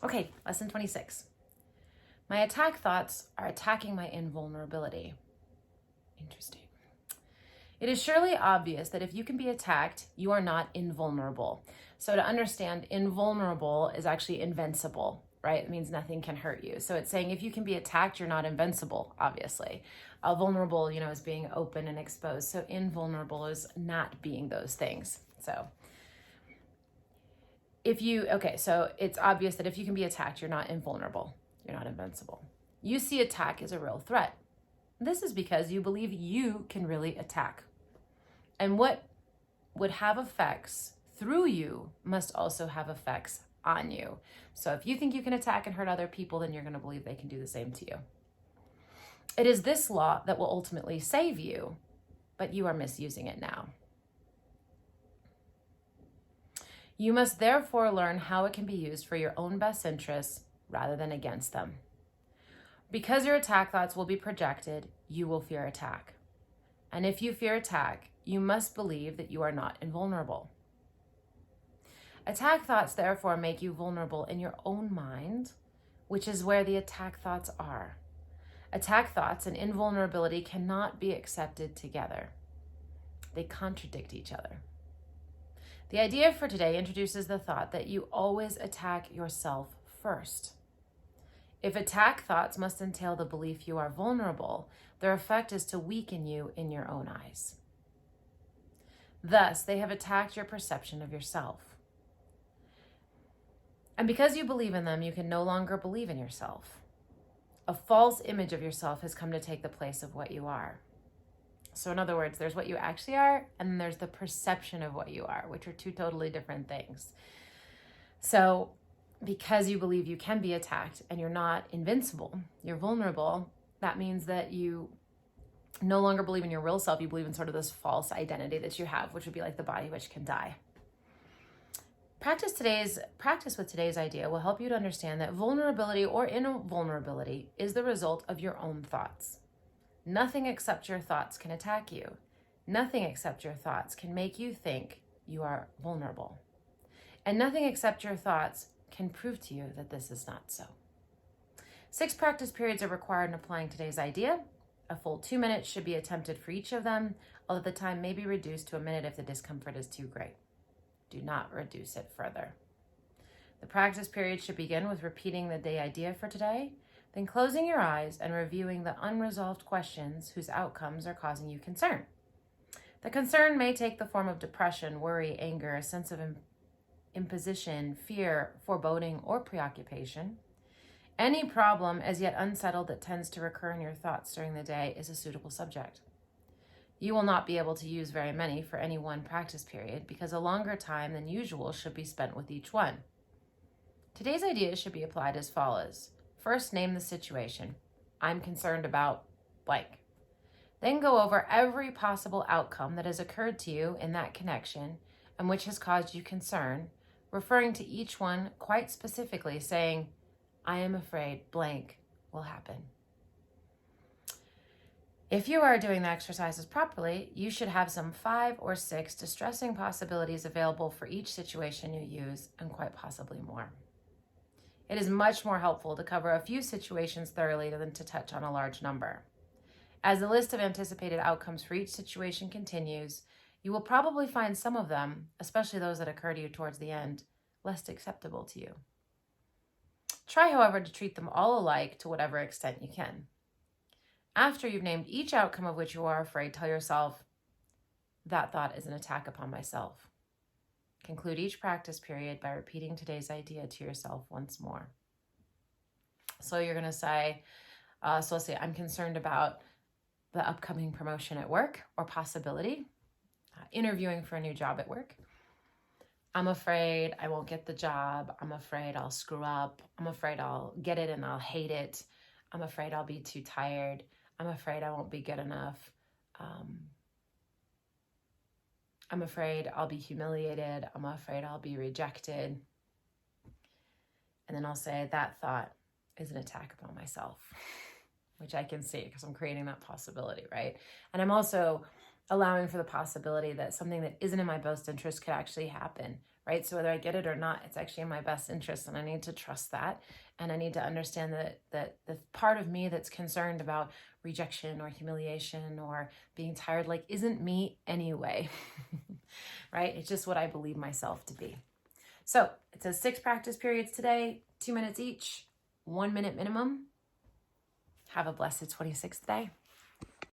Okay, lesson 26. My attack thoughts are attacking my invulnerability. Interesting. It is surely obvious that if you can be attacked, you are not invulnerable. So to understand, invulnerable is actually invincible, right? It means nothing can hurt you. So it's saying if you can be attacked, you're not invincible, obviously. Vulnerable, is being open and exposed. So invulnerable is not being those things. So so it's obvious that if you can be attacked, you're not invulnerable. You're not invincible. You see attack as a real threat. This is because you believe you can really attack. And what would have effects through you must also have effects on you. So if you think you can attack and hurt other people, then you're going to believe they can do the same to you. It is this law that will ultimately save you, but you are misusing it now. You must therefore learn how it can be used for your own best interests rather than against them. Because your attack thoughts will be projected, you will fear attack. And if you fear attack, you must believe that you are not invulnerable. Attack thoughts therefore make you vulnerable in your own mind, which is where the attack thoughts are. Attack thoughts and invulnerability cannot be accepted together. They contradict each other. The idea for today introduces the thought that you always attack yourself first. If attack thoughts must entail the belief you are vulnerable, their effect is to weaken you in your own eyes. Thus, they have attacked your perception of yourself. And because you believe in them, you can no longer believe in yourself. A false image of yourself has come to take the place of what you are. So in other words, there's what you actually are, and then there's the perception of what you are, which are two totally different things. So because you believe you can be attacked and you're not invincible, you're vulnerable, that means that you no longer believe in your real self. You believe in sort of this false identity that you have, which would be like the body which can die. Practice with today's idea will help you to understand that vulnerability or invulnerability is the result of your own thoughts. Nothing except your thoughts can attack you. Nothing except your thoughts can make you think you are vulnerable. And nothing except your thoughts can prove to you that this is not so. 6 practice periods are required in applying today's idea. A full 2 minutes should be attempted for each of them, although the time may be reduced to a minute if the discomfort is too great. Do not reduce it further. The practice period should begin with repeating the day idea for today, then closing your eyes and reviewing the unresolved questions whose outcomes are causing you concern. The concern may take the form of depression, worry, anger, a sense of imposition, fear, foreboding, or preoccupation. Any problem as yet unsettled that tends to recur in your thoughts during the day is a suitable subject. You will not be able to use very many for any one practice period because a longer time than usual should be spent with each one. Today's ideas should be applied as follows. First, name the situation. I'm concerned about blank. Then go over every possible outcome that has occurred to you in that connection and which has caused you concern, referring to each one quite specifically, saying, I am afraid blank will happen. If you are doing the exercises properly, you should have some 5 or 6 distressing possibilities available for each situation you use, and quite possibly more. It is much more helpful to cover a few situations thoroughly than to touch on a large number. As the list of anticipated outcomes for each situation continues, you will probably find some of them, especially those that occur to you towards the end, less acceptable to you. Try, however, to treat them all alike to whatever extent you can. After you've named each outcome of which you are afraid, tell yourself, that thought is an attack upon myself. Conclude each practice period by repeating today's idea to yourself once more. So you're going to say, let's say, I'm concerned about the upcoming promotion at work or possibility, interviewing for a new job at work. I'm afraid I won't get the job. I'm afraid I'll screw up. I'm afraid I'll get it and I'll hate it. I'm afraid I'll be too tired. I'm afraid I won't be good enough. I'm afraid I'll be humiliated. I'm afraid I'll be rejected. And then I'll say that thought is an attack upon myself, which I can see because I'm creating that possibility, right? And I'm also allowing for the possibility that something that isn't in my best interest could actually happen, right? So whether I get it or not, it's actually in my best interest, and I need to trust that. And I need to understand that the part of me that's concerned about rejection or humiliation or being tired, like, isn't me anyway, right? It's just what I believe myself to be. So it says 6 practice periods today, 2 minutes each, 1 minute minimum. Have a blessed 26th day.